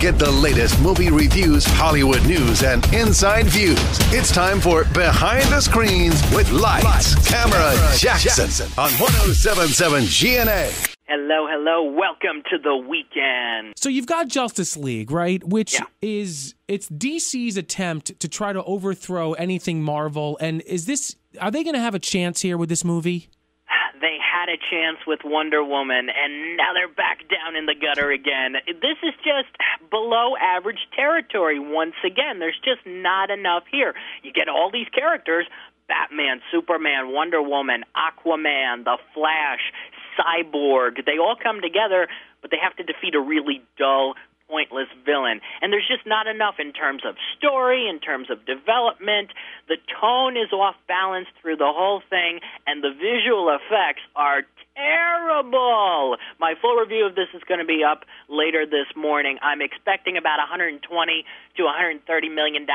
Get the latest movie reviews, Hollywood news, and inside views. It's time for Behind the Screens with Lights, Camera, Jackson on 107.7 GNA. Hello. Welcome to the weekend. So you've got Justice League, right? Which is DC's attempt to try to overthrow anything Marvel. And are they going to have a chance here with this movie? They had a chance with Wonder Woman, and now they're back down in the gutter again. This is just below average territory once again. There's just not enough here. You get all these characters, Batman, Superman, Wonder Woman, Aquaman, The Flash, Cyborg. They all come together, but they have to defeat a really dull, pointless villain. And there's just not enough in terms of story, in terms of development. The tone is off balance through the whole thing, and the visual effects are terrible. My full review of this is going to be up later this morning. I'm expecting about $120 to $130 million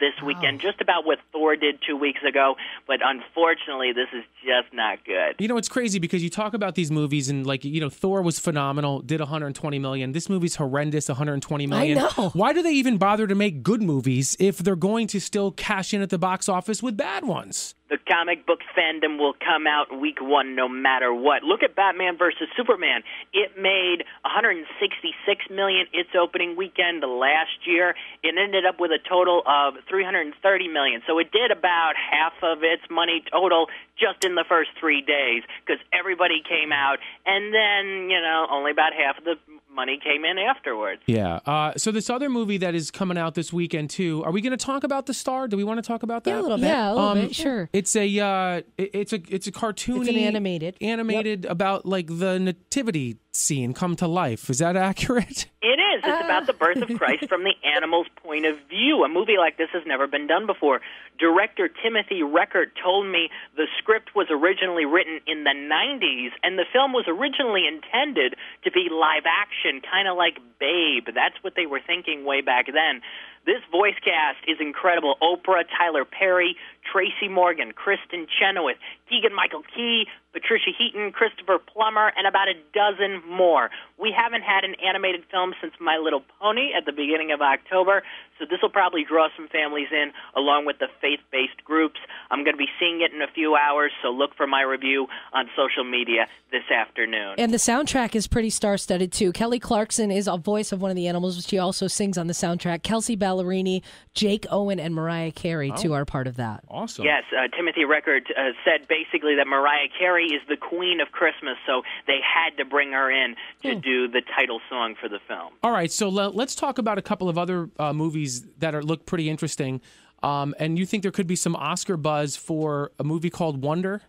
this weekend, just about what Thor did 2 weeks ago. But unfortunately, this is just not good. You know, it's crazy because you talk about these movies and, Thor was phenomenal, did $120 million. This movie's horrendous, $120 million. I know. Why do they even bother to make good movies if they're going to still cash in at the box office with bad ones? The comic book fandom will come out week one no matter what. Look at Batman versus Superman. It made $166 million its opening weekend last year. It ended up with a total of $330 million. So it did about half of its money total just in the first 3 days because everybody came out, and then, only about half of the money came in afterwards. Yeah. So this other movie that is coming out this weekend too. Are we going to talk about The Star? Do we want to talk about that? Yeah, a little bit. Yeah, a little bit. Sure. It's a cartoony, it's an animated about like the nativity scene come to life. Is that accurate? It is. It's about the birth of Christ from the animal's point of view. A movie like this has never been done before. Director Timothy Reckert told me the script was originally written in the 90s, and the film was originally intended to be live action, kind of like Babe. That's what they were thinking way back then. This voice cast is incredible. Oprah, Tyler Perry, Tracy Morgan, Kristen Chenoweth, Keegan-Michael Key, Patricia Heaton, Christopher Plummer, and about a dozen more. We haven't had an animated film since My Little Pony at the beginning of October, so this will probably draw some families in along with the faith-based groups. I'm going to be seeing it in a few hours, so look for my review on social media this afternoon. And the soundtrack is pretty star-studded, too. Kelly Clarkson is a voice of one of the animals. She also sings on the soundtrack. Kelsey Ballerini, Jake Owen, and Mariah Carey, too, are part of that. Awesome. Yes, Timothy Reckert said basically that Mariah Carey is the queen of Christmas, so they had to bring her in to do the title song for the film. All right, so let's talk about a couple of other movies that look pretty interesting. And you think there could be some Oscar buzz for a movie called Wonder?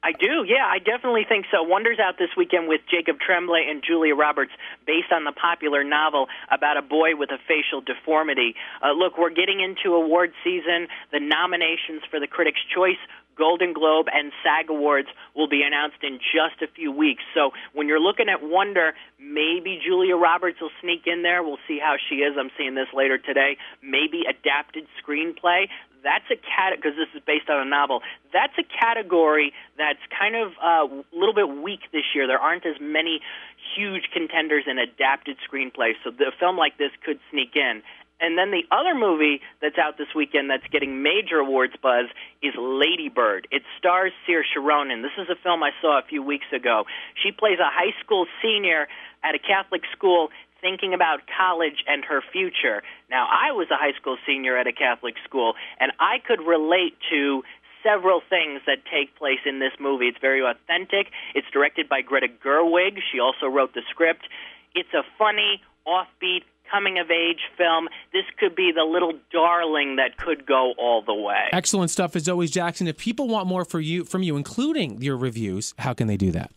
I do, yeah, I definitely think so. Wonder's out this weekend with Jacob Tremblay and Julia Roberts, based on the popular novel about a boy with a facial deformity. Look, we're getting into award season. The nominations for the Critics' Choice, Golden Globe, and SAG Awards will be announced in just a few weeks. So when you're looking at Wonder, maybe Julia Roberts will sneak in there. We'll see how she is. I'm seeing this later today. Maybe adapted screenplay. That's a because this is based on a novel. That's a category that's kind of a little bit weak this year. There aren't as many huge contenders in adapted screenplay, so a film like this could sneak in. And then the other movie that's out this weekend that's getting major awards buzz is Lady Bird. It stars Saoirse Ronan. This is a film I saw a few weeks ago. She plays a high school senior at a Catholic school thinking about college and her future. Now, I was a high school senior at a Catholic school, and I could relate to several things that take place in this movie. It's very authentic. It's directed by Greta Gerwig. She also wrote the script. It's a funny, offbeat, coming-of-age film. This could be the little darling that could go all the way. Excellent stuff as always, Jackson. If people want more from you, including your reviews, how can they do that?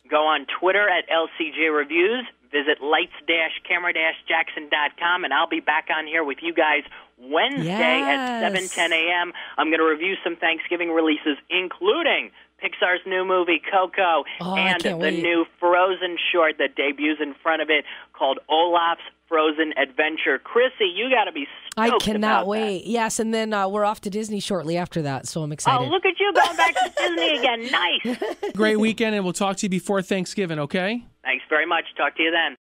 Go on Twitter at LCJ Reviews. Visit lights-camera-jackson.com, and I'll be back on here with you guys Wednesday at 7:10 a.m. I'm going to review some Thanksgiving releases, including Pixar's new movie, Coco, and the new Frozen short that debuts in front of it called Olaf's Frozen Adventure. Chrissy, you got to be stoked I cannot about wait. That. Yes, and then we're off to Disney shortly after that, so I'm excited. Oh, look at you going back to Disney again. Nice. Great weekend, and we'll talk to you before Thanksgiving, okay? Thanks very much. Talk to you then.